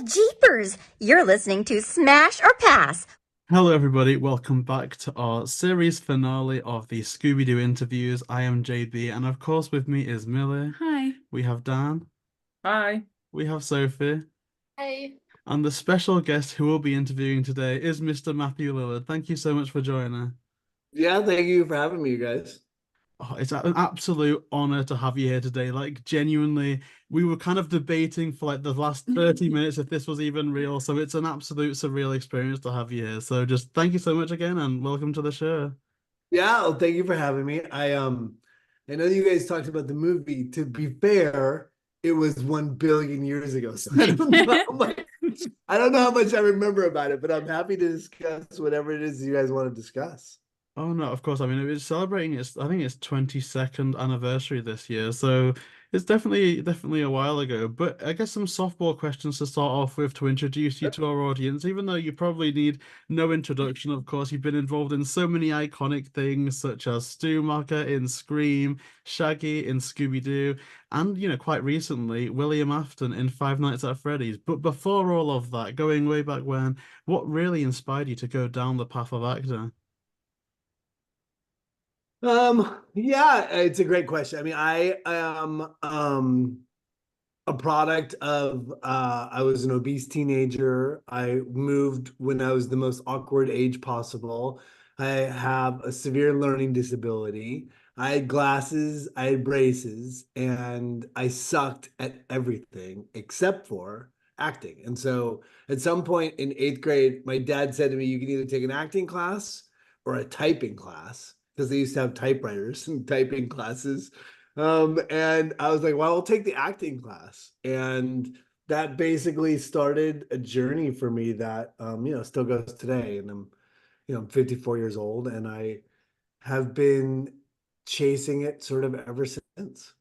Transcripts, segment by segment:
Jeepers! You're listening to Smash or Pass. Hello, everybody. Welcome back to our series finale of the Scooby Doo interviews. I am Jaybee, and of course, with me is Millie. Hi. We have Dan. Hi. We have Sophie. Hey. And the special guest who we'll be interviewing today is Mr. Matthew Lillard. Thank you so much for joining. Yeah, thank you for having me, you guys. Oh, it's an absolute honor to have you here today. Like, genuinely, we were kind of debating for like the last 30 minutes if this was even real. So it's an absolute surreal experience to have you here. So just thank you so much again and welcome to the show. Yeah, well, thank you for having me. I know you guys talked about the movie. To be fair, it was 1 billion years ago. So I don't know how much I remember about it, but I'm happy to discuss whatever it is you guys want to discuss. Oh no, of course. I mean, it was celebrating its, I think it's 22nd anniversary this year, so it's definitely a while ago. But I guess some softball questions to start off with to introduce you to our audience, even though you probably need no introduction. Of course, you've been involved in so many iconic things such as Stu Macher in Scream, Shaggy in Scooby Doo, and quite recently, William Afton in Five Nights at Freddy's. But before all of that, going way back when, what really inspired you to go down the path of actor? Yeah, it's a great question. I mean, I am a product of I was an obese teenager. I moved when I was the most awkward age possible. I have a severe learning disability. I had glasses, I had braces, and I sucked at everything except for acting. And so at some point in eighth grade, my dad said to me, you can either take an acting class or a typing class, because they used to have typewriters and typing classes. And I was like, well, I'll take the acting class. And that basically started a journey for me that, still goes today. And I'm 54 years old and I have been chasing it sort of ever since.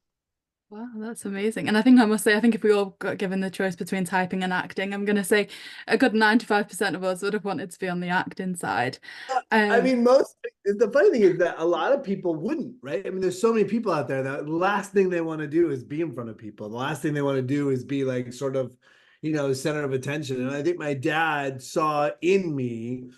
Wow, that's amazing. And I think I must say, I think if we all got given the choice between typing and acting, I'm going to say a good 95% of us would have wanted to be on the acting side. I mean, the funny thing is that a lot of people wouldn't, right? I mean, there's so many people out there that the last thing they want to do is be in front of people. The last thing they want to do is be like sort of, center of attention. And I think my dad saw in me,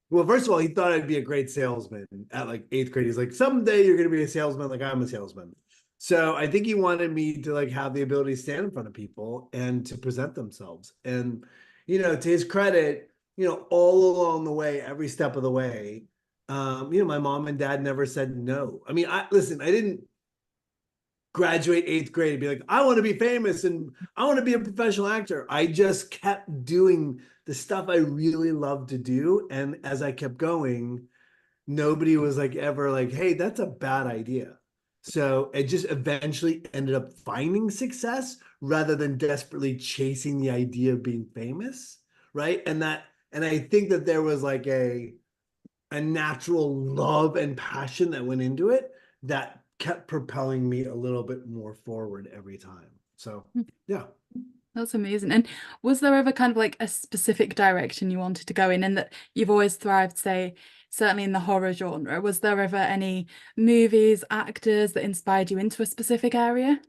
well, first of all, he thought I'd be a great salesman at like eighth grade. He's like, someday you're going to be a salesman like I'm a salesman. So I think he wanted me to like have the ability to stand in front of people and to present themselves. And, to his credit, all along the way, every step of the way, my mom and dad never said no. I mean, I didn't graduate eighth grade and be like, I want to be famous and I want to be a professional actor. I just kept doing the stuff I really loved to do. And as I kept going, nobody was like ever like, hey, that's a bad idea. So it just eventually ended up finding success rather than desperately chasing the idea of being famous, right? And I think that there was like a natural love and passion that went into it that kept propelling me a little bit more forward every time. So yeah. That's amazing. And was there ever kind of like a specific direction you wanted to go in and that you've always thrived, say, certainly in the horror genre? Was there ever any movies, actors that inspired you into a specific area?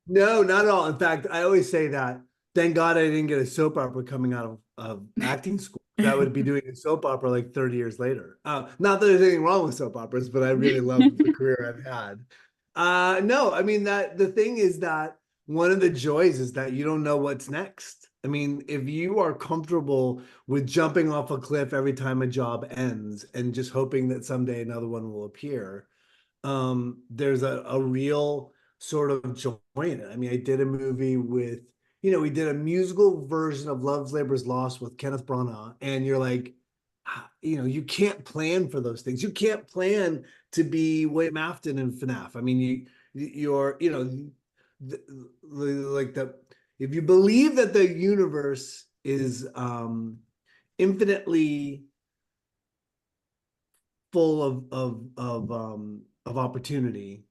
No, not at all. In fact, I always say that thank God I didn't get a soap opera coming out of acting school. That would be doing a soap opera like 30 years later. Not that there's anything wrong with soap operas, but I really love the career I've had. No, I mean that the thing is that one of the joys is that you don't know what's next. I mean, if you are comfortable with jumping off a cliff every time a job ends and just hoping that someday another one will appear, there's a real sort of joy in it. I mean, I did a movie with, we did a musical version of Love's Labor's Lost with Kenneth Branagh, and you're like, you can't plan for those things. You can't plan to be William Afton in FNAF. I mean, you're, like if you believe that the universe is infinitely full of opportunity,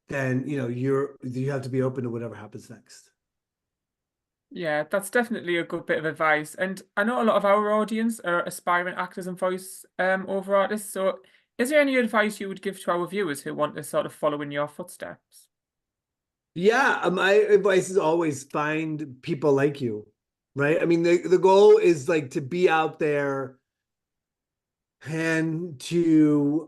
then you have to be open to whatever happens next. Yeah, that's definitely a good bit of advice. And I know a lot of our audience are aspiring actors and voice over artists. So is there any advice you would give to our viewers who want to sort of follow in your footsteps? Yeah, my advice is always find people like you. right? I mean, the goal is like to be out there and to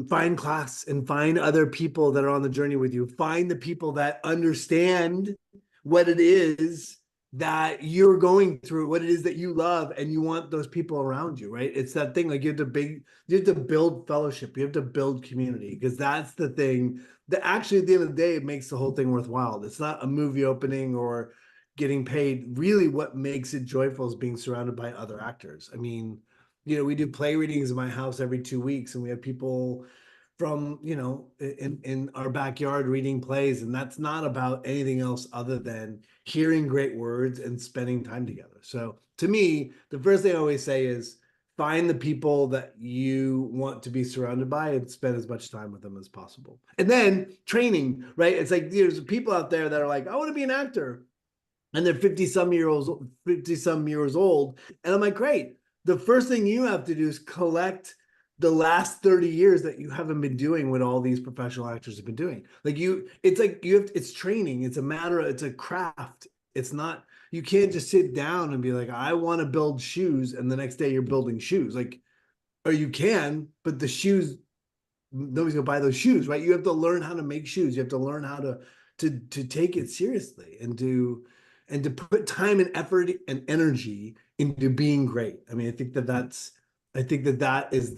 find class and find other people that are on the journey with you. Find the people that understand what it is that you're going through, what it is that you love, and you want those people around you, right? It's that thing, like you have to build fellowship, you have to build community, because that's the thing that actually at the end of the day it makes the whole thing worthwhile. It's not a movie opening or getting paid. Really what makes it joyful is being surrounded by other actors. I mean, you know, we do play readings in my house every 2 weeks, and we have people from, you know, in our backyard reading plays, and that's not about anything else other than hearing great words and spending time together. So to me, the first thing I always say is find the people that you want to be surrounded by and spend as much time with them as possible. And then training, right? It's like there's people out there that are like, I want to be an actor, and they're 50 some years old, and I'm like, great. The first thing you have to do is collect the last 30 years that you haven't been doing what all these professional actors have been doing. Like it's training. It's a matter of, it's a craft. It's not, you can't just sit down and be like, I want to build shoes. And the next day you're building shoes. Like, or you can, but the shoes, nobody's gonna buy those shoes, right? You have to learn how to make shoes. You have to learn how to take it seriously and to put time and effort and energy into being great. I mean, I think that is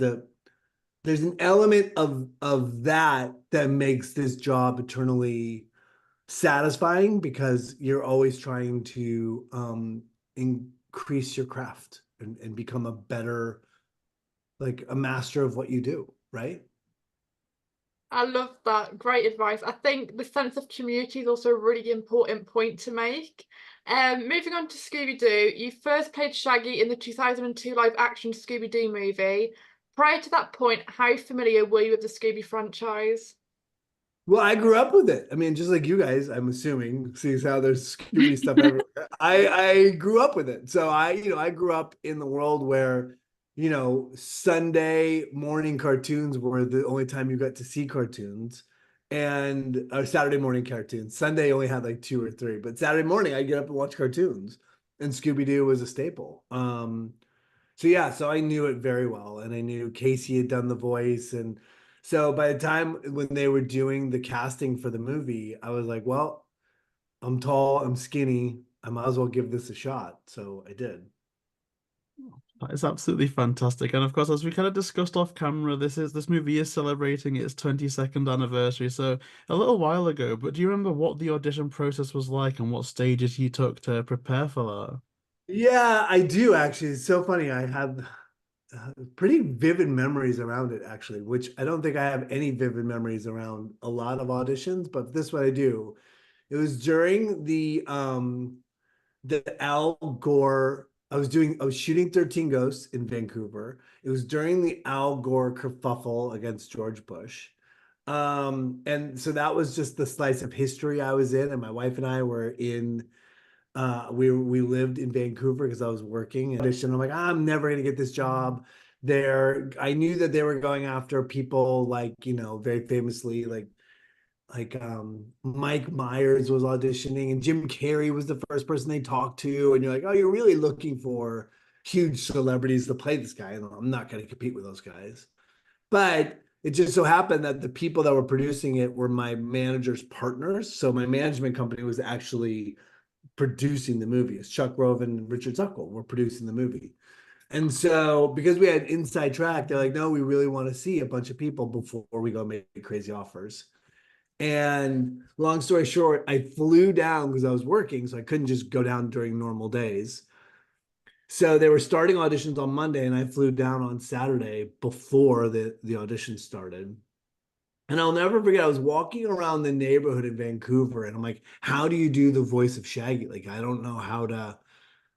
there's an element of that makes this job eternally satisfying, because you're always trying to increase your craft and become a better, like a master of what you do, right? I love that. Great advice. I think the sense of community is also a really important point to make. Moving on to Scooby Doo, you first played Shaggy in the 2002 live action Scooby Doo movie. Prior to that point, how familiar were you with the Scooby franchise? Well, I grew up with it. I mean, just like you guys, I'm assuming, seeing how there's Scooby stuff everywhere. I grew up with it. So I grew up in the world where, you know, Sunday morning cartoons were the only time you got to see cartoons, and or Saturday morning cartoons. Sunday only had like 2 or 3, but Saturday morning I'd get up and watch cartoons, and Scooby Doo was a staple. So yeah, so I knew it very well, and I knew Casey had done the voice, and so by the time when they were doing the casting for the movie, I was like, well, I'm tall, I'm skinny, I might as well give this a shot. So I did. That is absolutely fantastic. And of course, as we kind of discussed off camera, this movie is celebrating its 22nd anniversary. So a little while ago, but do you remember what the audition process was like and what stages you took to prepare for that? Yeah, I do actually. It's so funny. I have pretty vivid memories around it, actually, which I don't think I have any vivid memories around a lot of auditions, but this one I do. It was during the Al Gore. I was shooting 13 Ghosts in Vancouver. It was during the Al Gore kerfuffle against George Bush. And so that was just the slice of history I was in, and my wife and I were in we lived in Vancouver because I was working, and I'm like, I'm never gonna get this job there. I knew that they were going after people like, you know, very famously like Mike Myers was auditioning, and Jim Carrey was the first person they talked to, and you're like, oh, you're really looking for huge celebrities to play this guy, and I'm not going to compete with those guys. But it just so happened that the people that were producing it were my manager's partners, so my management company was actually producing the movie. It's Chuck Roven and Richard Zuckel were producing the movie. And so because we had inside track, they're like, no, we really want to see a bunch of people before we go make crazy offers. And long story short, I flew down because I was working, so I couldn't just go down during normal days. So they were starting auditions on Monday, and I flew down on Saturday before the audition started. And I'll never forget, I was walking around the neighborhood in Vancouver, and I'm like, how do you do the voice of Shaggy? Like, I don't know how to.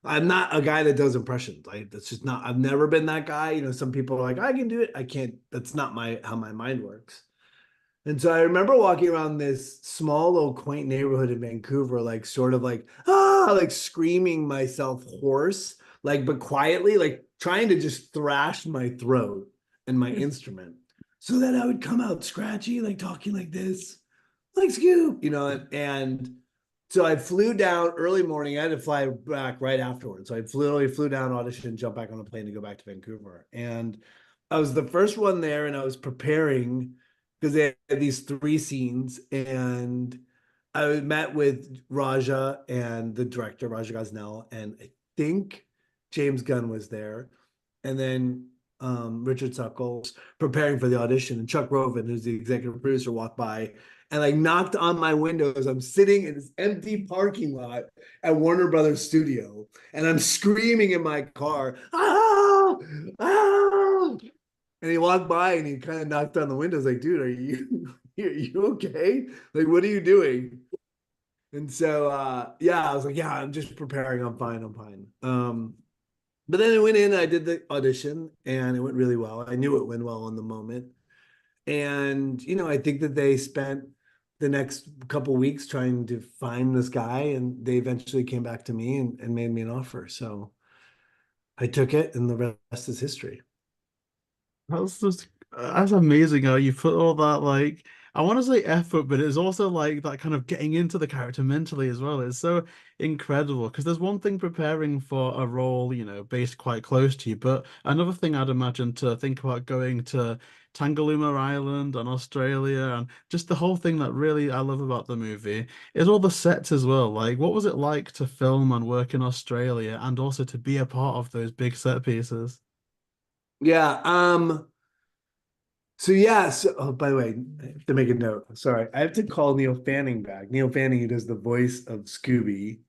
I'm not a guy that does impressions. That's just not, I've never been that guy. You know, some people are like, I can do it. I can't. That's not how my mind works. And so I remember walking around this small little quaint neighborhood in Vancouver, like sort of like, like screaming myself hoarse, like, but quietly, like trying to just thrash my throat and my instrument so that I would come out scratchy, like talking like this, like Scoop, you know, and So I flew down early morning. I had to fly back right afterwards. So I flew down, auditioned, jumped back on a plane to go back to Vancouver. And I was the first one there, and I was preparing because they had these 3 scenes. And I met with Raja and the director, Raja Gosnell, and I think James Gunn was there. And then Richard Suckles preparing for the audition. And Chuck Roven, who's the executive producer, walked by and like knocked on my windows. I'm sitting in this empty parking lot at Warner Brothers Studio, and I'm screaming in my car, ah, ah. And he walked by and he kind of knocked on the windows, like, dude, are you okay? Like, what are you doing? And so yeah, I was like, yeah, I'm just preparing. I'm fine. But then I went in, I did the audition, and it went really well. I knew it went well in the moment. And, I think that they spent the next couple weeks trying to find this guy, and they eventually came back to me and made me an offer. So I took it, and the rest is history. That's amazing how you put all that, like, I want to say effort, but it's also like that kind of getting into the character mentally as well. It's so incredible because there's one thing preparing for a role, based quite close to you, but another thing I'd imagine to think about going to Tangalooma Island and Australia and just the whole thing that really I love about the movie is all the sets as well. Like, what was it like to film and work in Australia and also to be a part of those big set pieces? Yeah. So yeah, oh, by the way, I have to make a note. Sorry, I have to call Neil Fanning back. Neil Fanning, who does the voice of Scooby,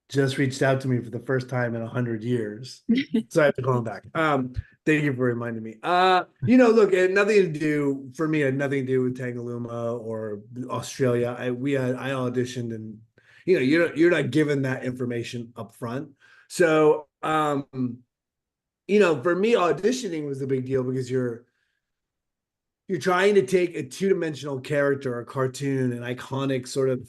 just reached out to me for the first time in 100 years. So I have to call him back. Thank you for reminding me. Look, it had nothing to do for me. It had nothing to do with Tangalooma or Australia. I auditioned, and you're not given that information up front. So for me, auditioning was a big deal because you're trying to take a 2-dimensional character, a cartoon, an iconic sort of,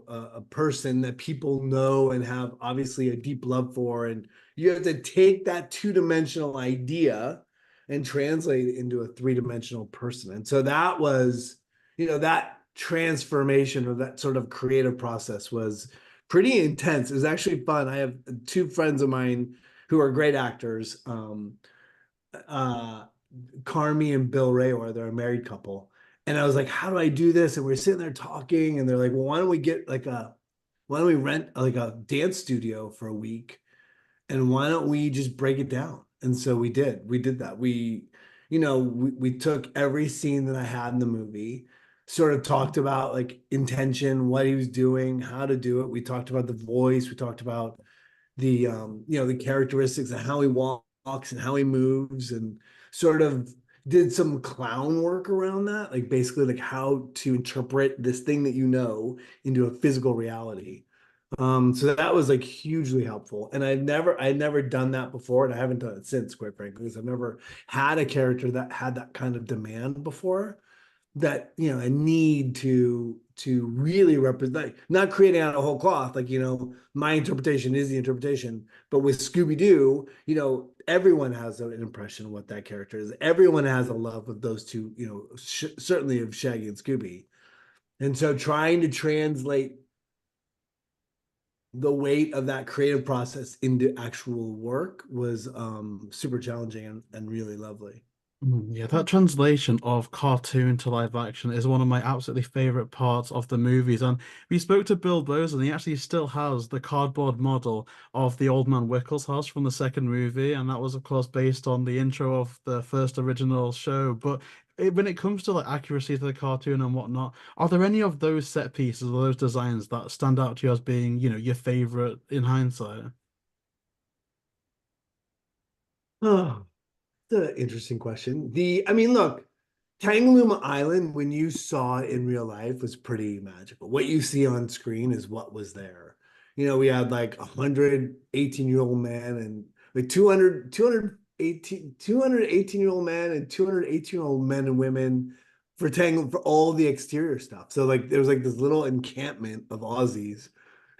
a person that people know and have obviously a deep love for. And you have to take that 2-dimensional idea and translate it into a 3-dimensional person. And so that was, that transformation or that sort of creative process was pretty intense. It was actually fun. I have 2 friends of mine who are great actors. Carmi and Bill Rayor, they're a married couple. And I was like, how do I do this? And we're sitting there talking, and they're like, well, why don't we rent like a dance studio for a week? And why don't we just break it down? And so we did that. We took every scene that I had in the movie, sort of talked about like intention, what he was doing, how to do it. We talked about the voice. We talked about the the characteristics of how he walks and how he moves, and sort of did some clown work around that, like basically like how to interpret this thing that into a physical reality. So that was like hugely helpful. And I'd never done that before, and I haven't done it since, quite frankly, because I've never had a character that had that kind of demand before, that a need to really represent, not creating out a whole cloth, like my interpretation is the interpretation. But with Scooby Doo, everyone has an impression of what that character is. Everyone has a love of those two, certainly of Shaggy and Scooby. And so trying to translate the weight of that creative process into actual work was super challenging and really lovely. Yeah, that translation of cartoon to live action is one of my absolutely favorite parts of the movies. And we spoke to Bill Bowes, and he actually still has the cardboard model of the Old Man Wickles house from the second movie. And that was, of course, based on the intro of the first original show. But when it comes to like accuracy to the cartoon and whatnot, are there any of those set pieces or those designs that stand out to you as being, your favorite in hindsight? Oh, that's an interesting question. Look, Tangalooma Island, when you saw it in real life, was pretty magical. What you see on screen is what was there. We had like 118-year-old man and like 218-year-old man and 218-year-old men and women for all the exterior stuff. So like there was like this little encampment of Aussies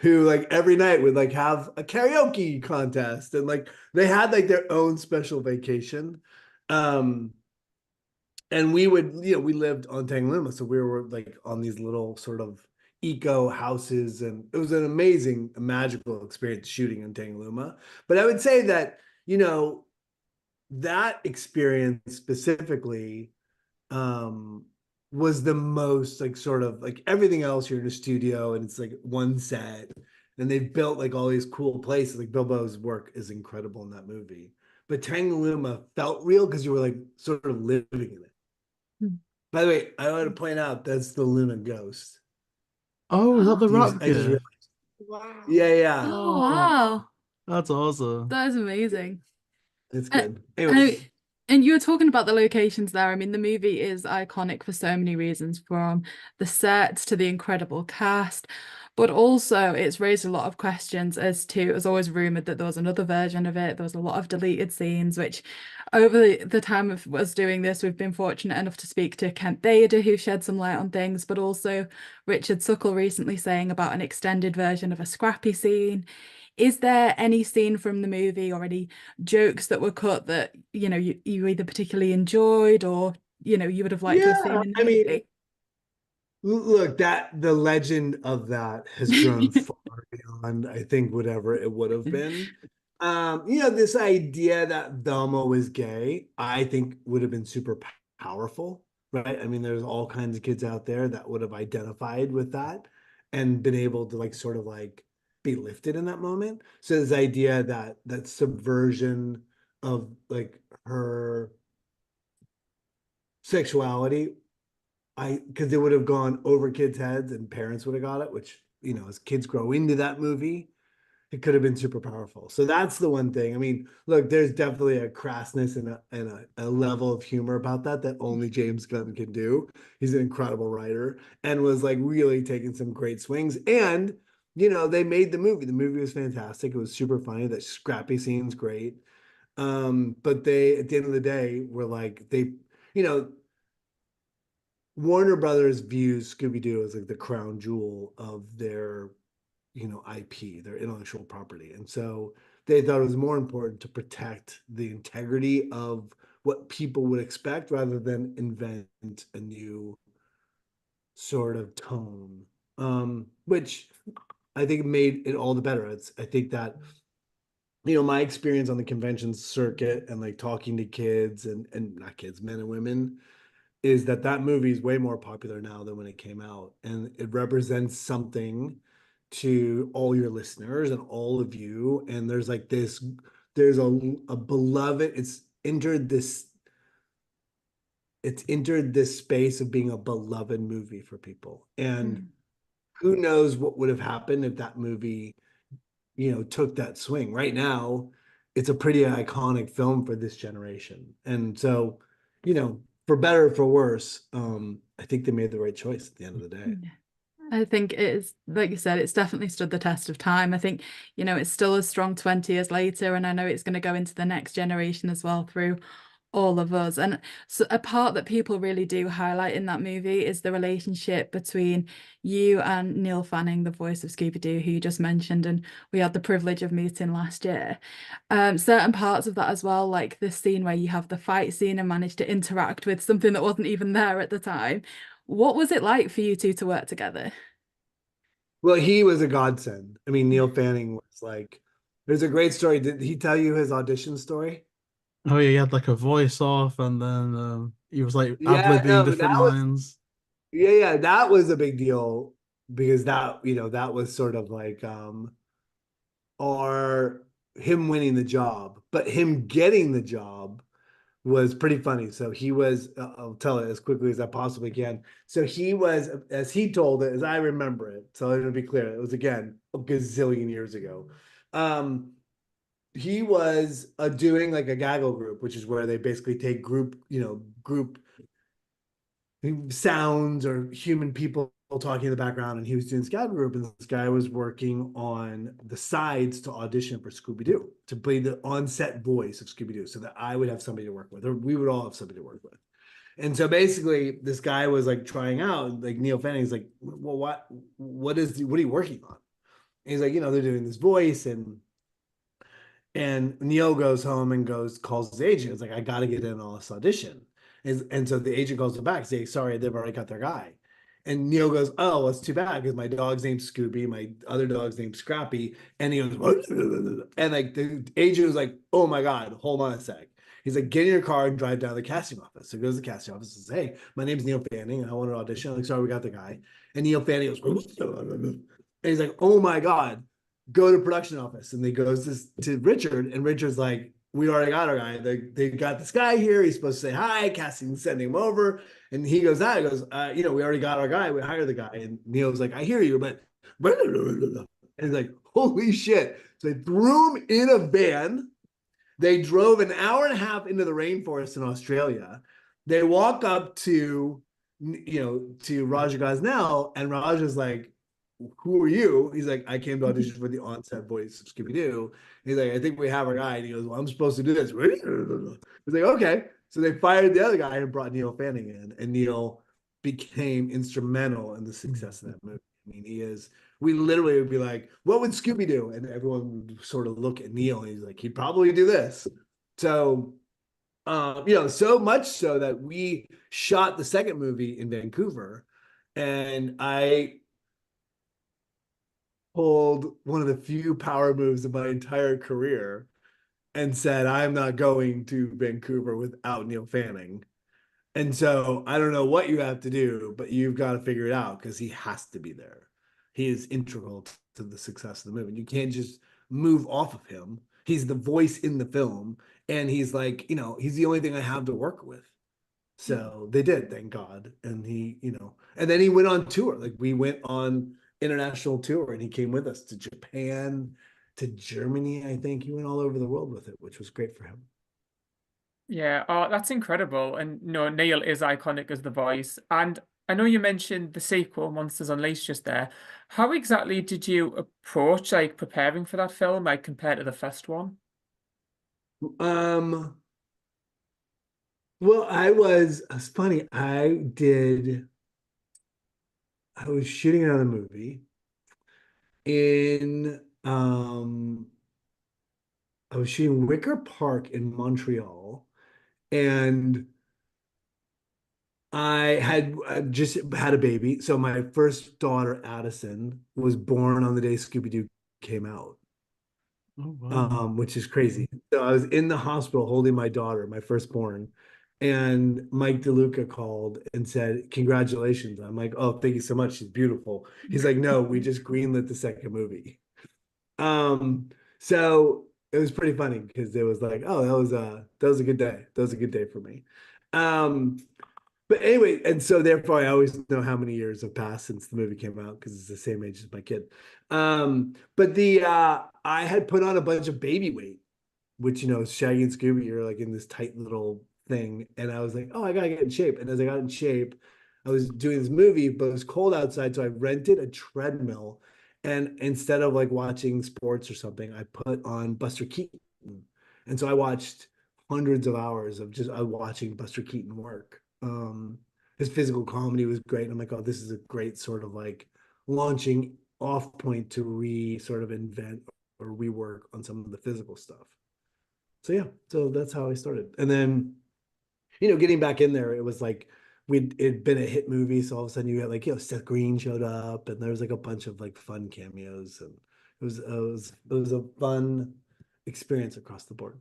who like every night would like have a karaoke contest, and like they had like their own special vacation. And we would, we lived on Tangalooma, so we were like on these little sort of eco houses, and it was an amazing, magical experience shooting in Tangalooma. But I would say that, that experience specifically was the most like sort of like everything else. You're in a studio and it's like one set, and they've built like all these cool places. Like Bilbo's work is incredible in that movie, but Tangalooma felt real because you were like sort of living in it. By the way, I want to point out that's the Luna ghost. Oh, is that the I rock just kid? realized. Wow. Yeah. Oh, wow. That's awesome. That is amazing. It's good. And Anyways, you were talking about the locations there. I mean, the movie is iconic for so many reasons, from the sets to the incredible cast, but also it's raised a lot of questions as to, it was always rumored that there was another version of it. There was a lot of deleted scenes, which over the time of us doing this, we've been fortunate enough to speak to Kent Bader, who shed some light on things, but also Richard Suckle recently saying about an extended version of a scrappy scene. Is there any scene from the movie or any jokes that were cut that, you either particularly enjoyed or, you would have liked to have seen in the movie? Look, that the legend of that has grown far beyond, I think, whatever it would have been. This idea that Velma was gay, I think would have been super powerful, right? I mean, there's all kinds of kids out there that would have identified with that and been able to like sort of like be lifted in that moment. So this idea that subversion of like her sexuality, because it would have gone over kids' heads and parents would have got it, which, as kids grow into that movie, it could have been super powerful. So that's the one thing. I mean, look, there's definitely a crassness and a level of humor about that only James Gunn can do. He's an incredible writer and was like really taking some great swings. And, they made the movie. The movie was fantastic. It was super funny. That scrappy scene's great. But they, at the end of the day, were like, Warner Brothers views Scooby Doo as like the crown jewel of their, IP, their intellectual property. And so they thought it was more important to protect the integrity of what people would expect rather than invent a new sort of tone, which I think made it all the better. I think that, my experience on the convention circuit and like talking to kids and not kids, men and women, is that movie is way more popular now than when it came out. And it represents something to all your listeners and all of you. And there's like this, there's a beloved, it's entered this space of being a beloved movie for people. And who knows what would have happened if that movie, took that swing. Right now, it's a pretty iconic film for this generation. And so, for better or for worse, I think they made the right choice at the end of the day. I think it is, like you said, it's definitely stood the test of time. I think, it's still a strong 20 years later, and I know it's going to go into the next generation as well through all of us. And so a part that people really do highlight in that movie is the relationship between you and Neil Fanning, the voice of Scooby Doo, who you just mentioned, and we had the privilege of meeting last year. Certain parts of that as well, like this scene where you have the fight scene and manage to interact with something that wasn't even there at the time. What was it like for you two to work together? Well, he was a godsend. I mean, Neil Fanning was like, there's a great story. Did he tell you his audition story? Oh yeah, he had like a voice off, and then he was like Yeah, ad-libbing different lines. Yeah, that was a big deal because that was sort of like or him winning the job, but him getting the job was pretty funny. So he was, I'll tell it as quickly as I possibly can. So he was, as he told it, as I remember it, so it'll be clear, it was again a gazillion years ago. He was doing like a gaggle group, which is where they basically take group sounds or human people talking in the background, and he was doing this gaggle group, and this guy was working on the sides to audition for Scooby Doo to play the on-set voice of Scooby Doo, so that I would have somebody to work with, or we would all have somebody to work with. And so basically, this guy was like trying out, like Neil Fanning's like, well, what are you working on? And he's like, they're doing this voice, and Neil goes home and calls his agent. It's like, I got to get in on this audition. And so the agent calls him back, saying, sorry, they've already got their guy. And Neil goes, oh, well, it's too bad because my dog's name's Scooby, my other dog's name's Scrappy. And he goes, what? And like the agent was like, oh my God, hold on a sec. He's like, get in your car and drive down to the casting office. So he goes to the casting office and says, hey, my name's Neil Fanning and I want to audition. I'm like, sorry, we got the guy. And Neil Fanning goes, and he's like, oh my God, go to production office. And he goes to Richard, and Richard's like, we already got our guy. They got this guy here. He's supposed to say hi. Casting sending him over. And he goes, we already got our guy. We hired the guy. And Neil's like, I hear you, but and he's like, holy shit. So they threw him in a van. They drove an hour and a half into the rainforest in Australia. They walk up to Raja Gosnell, and Raja's like, who are you? He's like, I came to audition for the on-set voice of Scooby Doo. He's like, I think we have our guy. And he goes, well, I'm supposed to do this. He's like, okay. So they fired the other guy and brought Neil Fanning in, and Neil became instrumental in the success of that movie. I mean, we literally would be like, what would Scooby do? And everyone would sort of look at Neil, and he's like, he'd probably do this. So, so much so that we shot the second movie in Vancouver, and I pulled one of the few power moves of my entire career and said, I'm not going to Vancouver without Neil Fanning. And so I don't know what you have to do, but you've got to figure it out because he has to be there. He is integral to the success of the movie. You can't just move off of him. He's the voice in the film, and he's like, he's the only thing I have to work with. So they did, thank God. And he, and then he went on tour. Like we went on international tour, and he came with us to Japan, to Germany. I think he went all over the world with it, which was great for him. Yeah, oh, that's incredible. And no, Neil is iconic as the voice. And I know you mentioned the sequel, Monsters Unleashed, just there. How exactly did you approach preparing for that film, compared to the first one? Well, it's funny. I was shooting another movie I was shooting Wicker Park in Montreal, and I had just had a baby. So my first daughter, Addison, was born on the day Scooby Doo came out. Oh, wow. Which is crazy. So I was in the hospital holding my daughter, my firstborn, and Mike DeLuca called and said, congratulations. I'm like, oh, thank you so much. She's beautiful. He's like, no, we just greenlit the second movie. So it was pretty funny because it was like, oh, that was a good day. That was a good day for me. But anyway, and so therefore I always know how many years have passed since the movie came out because it's the same age as my kid. But I had put on a bunch of baby weight, which Shaggy and Scooby are like in this tight little thing, and I was like, oh, I gotta get in shape. And as I got in shape, I was doing this movie, but it was cold outside, so I rented a treadmill, and instead of like watching sports or something, I put on Buster Keaton, and so I watched hundreds of hours of just watching Buster Keaton work. His physical comedy was great. And I'm like, oh, this is a great sort of like launching off point to sort of invent or rework on some of the physical stuff. So yeah, so that's how I started. And then, getting back in there, it was like it'd been a hit movie. So all of a sudden you had like, Seth Green showed up, and there was like a bunch of like fun cameos, and it was a fun experience across the board.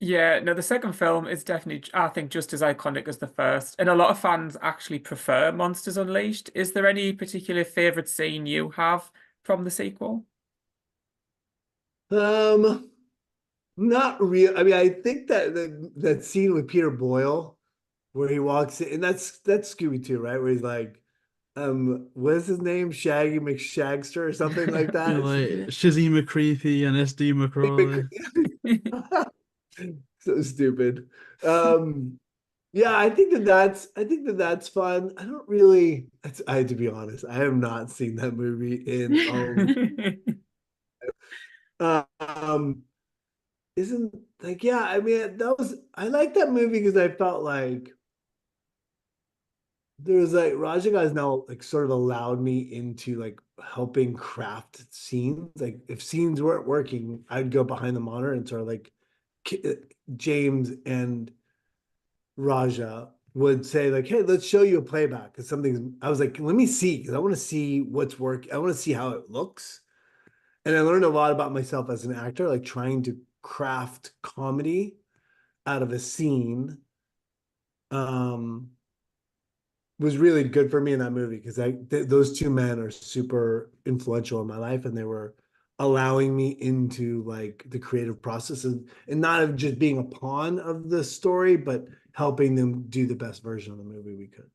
Yeah, no, the second film is definitely, I think, just as iconic as the first. And a lot of fans actually prefer Monsters Unleashed. Is there any particular favorite scene you have from the sequel? Not real. I mean, I think that scene with Peter Boyle where he walks in, and that's Scooby Doo, right? Where he's like, what is his name? Shaggy McShagster or something like that. Like Shizzy McCreepy and SD McCrawley. So stupid. Yeah, I think that's fun. I don't really. I have to be honest. I have not seen that movie in. Isn't like yeah. I mean, I like that movie because I felt like there was like Raja guys now like sort of allowed me into like helping craft scenes. Like if scenes weren't working, I'd go behind the monitor and sort of like James and Raja would say like, hey, let's show you a playback. Cause I was like, let me see, because I want to see what's work. I want to see how it looks. And I learned a lot about myself as an actor, like trying to craft comedy out of a scene. Was really good for me in that movie because those two men are super influential in my life, and they were allowing me into like the creative process and not of just being a pawn of the story, but helping them do the best version of the movie we could.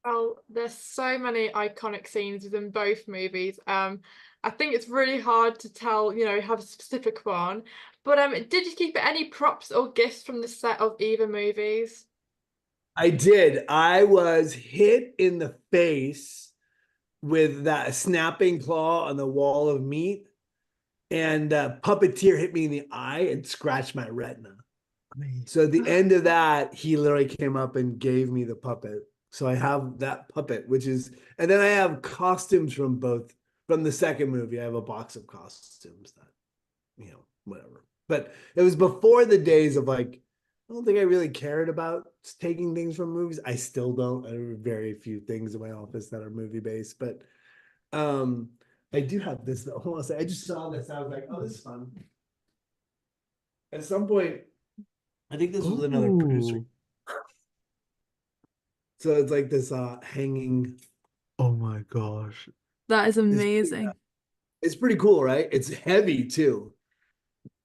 Well, there's so many iconic scenes within both movies. I think it's really hard to tell, have a specific one. But did you keep any props or gifts from the set of either movies? I did. I was hit in the face with that snapping claw on the wall of meat, and puppeteer hit me in the eye and scratched my retina. So at the end of that, he literally came up and gave me the puppet. So I have that puppet, and then I have costumes from the second movie. I have a box of costumes that, whatever. But it was before the days of like, I don't think I really cared about taking things from movies. I still don't. I have very few things in my office that are movie based, but I do have this though. I just saw this. I was like, oh, this is fun. At some point, I think this was another producer. So it's like this hanging. Oh my gosh. That is amazing. It's pretty cool, right? It's heavy too.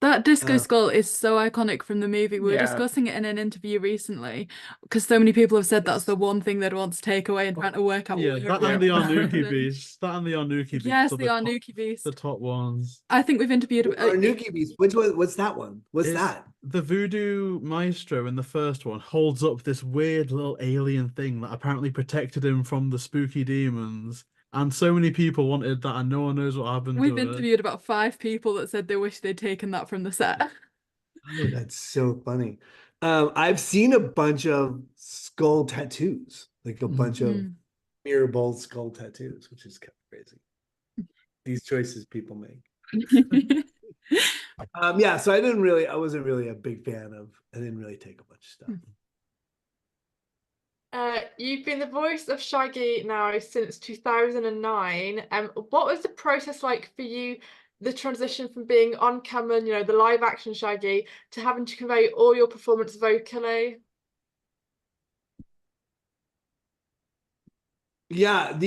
That disco skull is so iconic from the movie. We were Yeah. discussing it in an interview recently because so many people have said that's the one thing they'd want to take away and trying to work out. Yeah, what that it and the was. Arnuki beast. That and the Arnuki beast. Yes, are the Arnuki beast. The top ones. I think we've interviewed Arnuki beast. Which one? What's that one? What's that? The voodoo maestro in the first one holds up this weird little alien thing that apparently protected him from the spooky demons. And so many people wanted that, and no one knows what happened We've to it. interviewed about 5 people that said they wish they'd taken that from the set. Oh, that's so funny. I've seen a bunch of skull tattoos, like a bunch of mirrorball skull tattoos, which is kind of crazy. These choices people make. Yeah, so I wasn't really a big fan of, I didn't really take a bunch of stuff. You've been the voice of Shaggy now since 2009. What was the process like for you, the transition from being on camera, the live action Shaggy, to having to convey all your performance vocally? Yeah,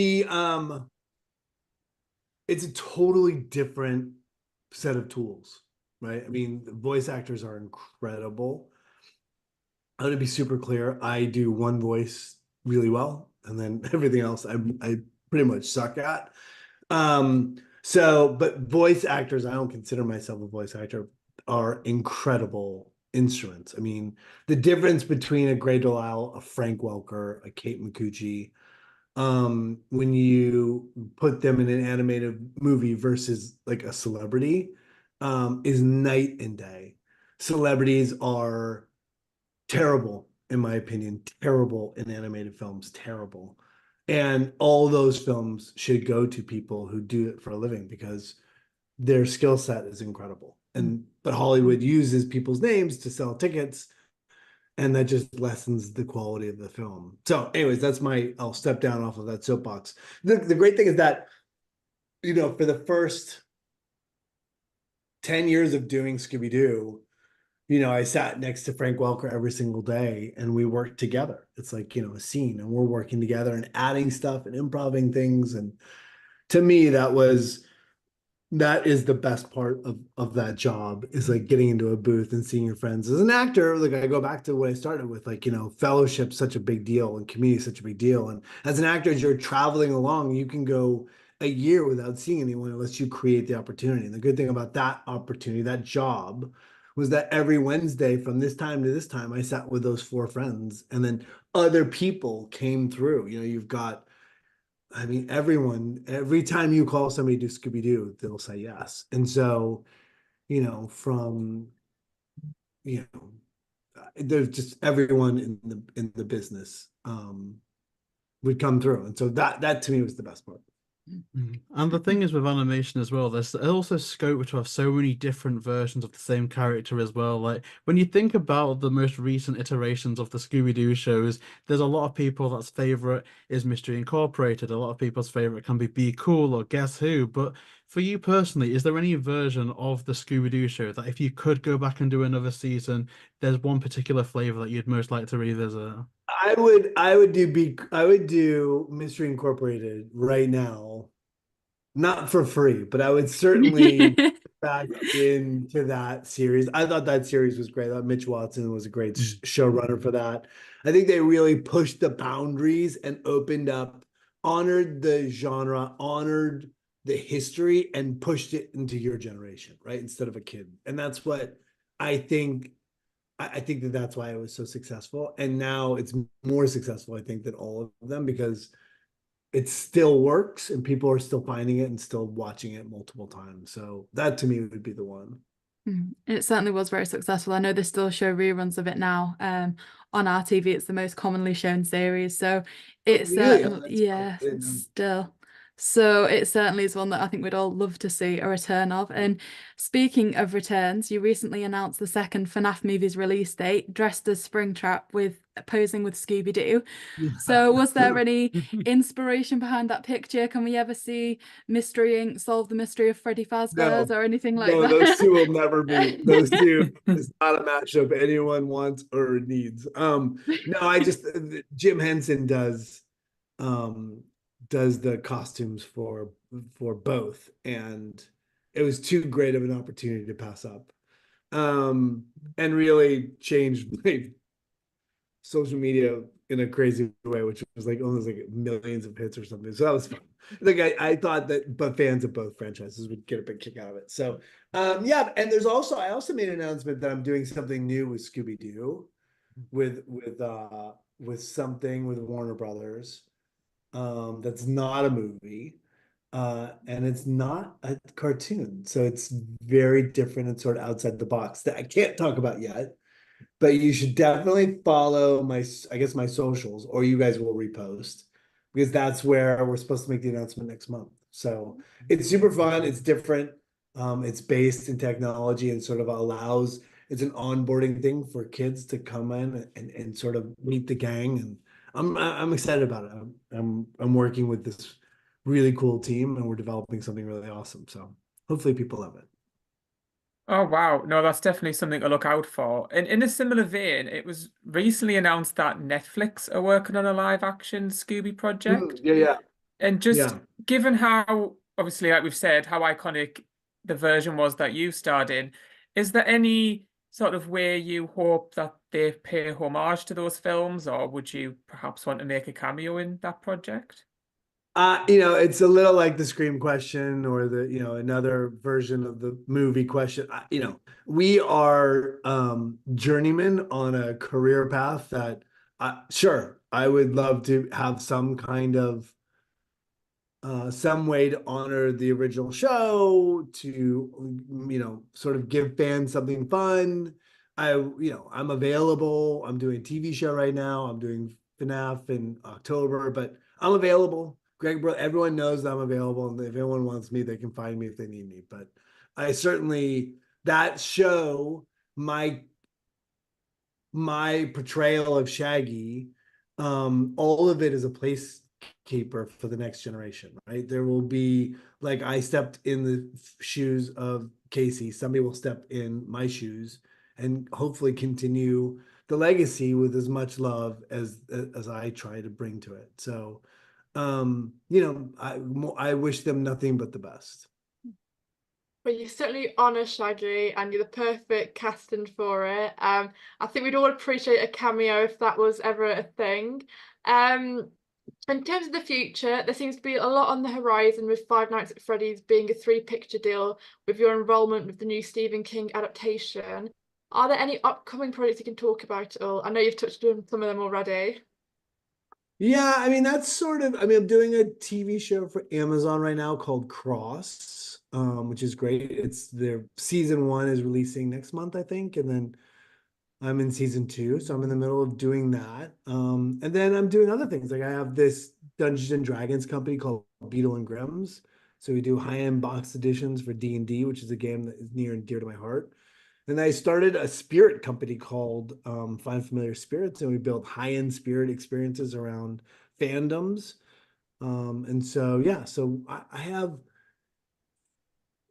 it's a totally different set of tools, right? I mean, the voice actors are incredible. I'm gonna be super clear. I do one voice really well, and then everything else I pretty much suck at. But voice actors, I don't consider myself a voice actor, are incredible instruments. I mean, the difference between a Grey DeLisle, a Frank Welker, a Kate Micucci, when you put them in an animated movie versus like a celebrity, is night and day. Celebrities are terrible, in my opinion, terrible in animated films, terrible. And all those films should go to people who do it for a living because their skill set is incredible. But Hollywood uses people's names to sell tickets, and that just lessens the quality of the film. So anyways, I'll step down off of that soapbox. The great thing is that, for the first 10 years of doing Scooby Doo, I sat next to Frank Welker every single day and we worked together. It's like, a scene, and we're working together and adding stuff and improvising things. And to me, that is the best part of that job, is like getting into a booth and seeing your friends. As an actor, like I go back to what I started with, like, fellowship's such a big deal and community is such a big deal. And as an actor, as you're traveling along, you can go a year without seeing anyone unless you create the opportunity. And the good thing about that opportunity, that job, was that every Wednesday from this time to this time, I sat with those 4 friends, and then other people came through. You've got, I mean, everyone, every time you call somebody to do Scooby Doo, they'll say yes. And so, there's just everyone in the business would come through. And so that to me was the best part. And the thing is with animation as well, there's also scope to have so many different versions of the same character as well. Like when you think about the most recent iterations of the Scooby Doo shows, there's a lot of people that's favorite is Mystery Incorporated. A lot of people's favorite can be Cool or Guess Who. But for you personally, is there any version of the Scooby Doo show that if you could go back and do another season, there's one particular flavor that you'd most like to revisit? I would do Mystery Incorporated right now. Not for free, but I would certainly back into that series. I thought that series was great. I thought Mitch Watson was a great showrunner for that. I think they really pushed the boundaries and opened up, honored the genre, honored the history, and pushed it into your generation, right? Instead of a kid. And that's what I think. I think that that's why it was so successful. And now it's more successful, I think, than all of them because it still works and people are still finding it and still watching it multiple times. So that to me would be the one. It certainly was very successful. I know they still show reruns of it now. On our TV, it's the most commonly shown series. So it's Really? still. So it certainly is one that I think we'd all love to see a return of. And speaking of returns, you recently announced the second FNAF movie's release date, dressed as Springtrap with posing with Scooby Doo. So was there any inspiration behind that picture? Can we ever see Mystery Inc. solve the mystery of Freddy Fazbear's or anything like that? Those two will never meet. Those two is not a matchup anyone wants or needs. No, I just Jim Henson does the costumes for both, and it was too great of an opportunity to pass up. And really changed my social media in a crazy way, which was like almost like millions of hits or something. So that was fun. Like I thought that, but fans of both franchises would get a big kick out of it. So yeah, and I also made an announcement that I'm doing something new with Scooby Doo, with something with Warner Brothers. That's not a movie. And it's not a cartoon. So it's very different and sort of outside the box that I can't talk about yet. But you should definitely follow my socials, or you guys will repost, because that's where we're supposed to make the announcement next month. So it's super fun. It's different. It's based in technology and sort of it's an onboarding thing for kids to come in and sort of meet the gang. And I'm excited about it. I'm working with this really cool team and we're developing something really awesome. So hopefully people love it. Oh wow, no, that's definitely something to look out for. And in a similar vein, it was recently announced that Netflix are working on a live action Scooby project. Yeah. And just given how, obviously, like we've said, how iconic the version was that you starred in, is there any sort of way you hope that they pay homage to those films, or would you perhaps want to make a cameo in that project? It's a little like the Scream question or another version of the movie question. We are journeymen on a career path that sure, I would love to have some kind of some way to honor the original show, to sort of give fans something fun. I'm available. I'm doing a TV show right now. I'm doing FNAF in October, but I'm available. Greg, bro, everyone knows that I'm available, and if anyone wants me, they can find me if they need me. But I certainly, that show, my portrayal of Shaggy, all of it is a placekeeper for the next generation, right? There will be, like, I stepped in the shoes of Casey. Somebody will step in my shoes and hopefully continue the legacy with as much love as I try to bring to it. So I wish them nothing but the best. But you certainly honour Shaggy and you're the perfect casting for it. I think we'd all appreciate a cameo if that was ever a thing. In terms of the future, there seems to be a lot on the horizon, with Five Nights at Freddy's being a 3-picture deal with your involvement with the new Stephen King adaptation. Are there any upcoming projects you can talk about at all? I know you've touched on some of them already. Yeah, I mean, I'm doing a TV show for Amazon right now called Cross, which is great. It's their season 1 is releasing next month, I think. And then I'm in season 2, so I'm in the middle of doing that. And then I'm doing other things. Like I have this Dungeons and Dragons company called Beetle and Grimm's. So we do high-end box editions for D&D, which is a game that is near and dear to my heart. And I started a spirit company called Find Familiar Spirits, and we build high-end spirit experiences around fandoms. And so, yeah, so I have,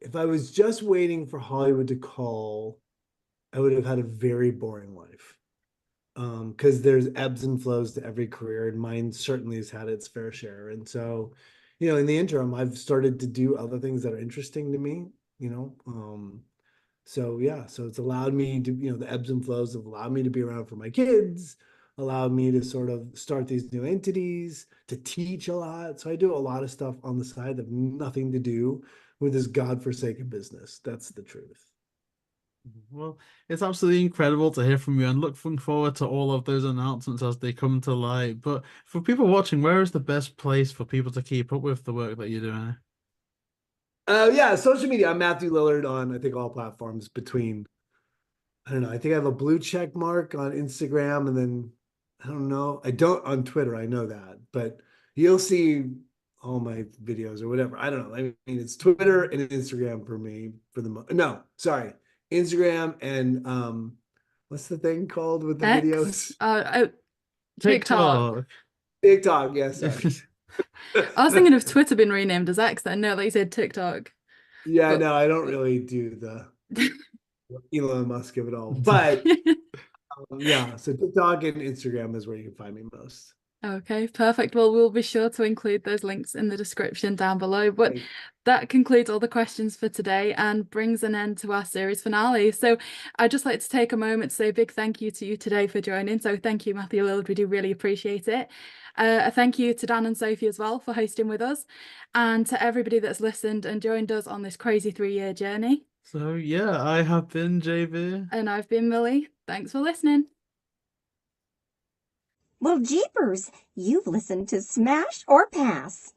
if I was just waiting for Hollywood to call, I would have had a very boring life. Because there's ebbs and flows to every career, and mine certainly has had its fair share. And so, in the interim, I've started to do other things that are interesting to me, So yeah, so it's allowed me to, the ebbs and flows have allowed me to be around for my kids, allowed me to sort of start these new entities, to teach a lot. So I do a lot of stuff on the side that have nothing to do with this godforsaken business. That's the truth. Well, it's absolutely incredible to hear from you and looking forward to all of those announcements as they come to light. But for people watching, where is the best place for people to keep up with the work that you're doing? Yeah, social media. I'm Matthew Lillard on, I think, all platforms between, I don't know, I think I have a blue check mark on Instagram, and then I don't know. I don't on Twitter, I know that, but you'll see all my videos or whatever. I don't know. I mean, it's Twitter and Instagram for me no, sorry. Instagram and what's the thing called with the X? videos? TikTok. TikTok, yes. Sorry. I was thinking of Twitter being renamed as X then. No, like you said TikTok. Yeah, But- no, I don't really do the Elon Musk of it all. But yeah, so TikTok and Instagram is where you can find me most. Okay, perfect. Well, we'll be sure to include those links in the description down below. But Great. that concludes all the questions for today and brings an end to our series finale. So I'd just like to take a moment to say a big thank you to you today for joining. So thank you, Matthew Lillard. We do really appreciate it. A thank you to Dan and Sophie as well for hosting with us, and to everybody that's listened and joined us on this crazy 3-year journey. So yeah, I have been Jaybee. And I've been Millie. Thanks for listening. Well, jeepers, you've listened to Smash or Pass.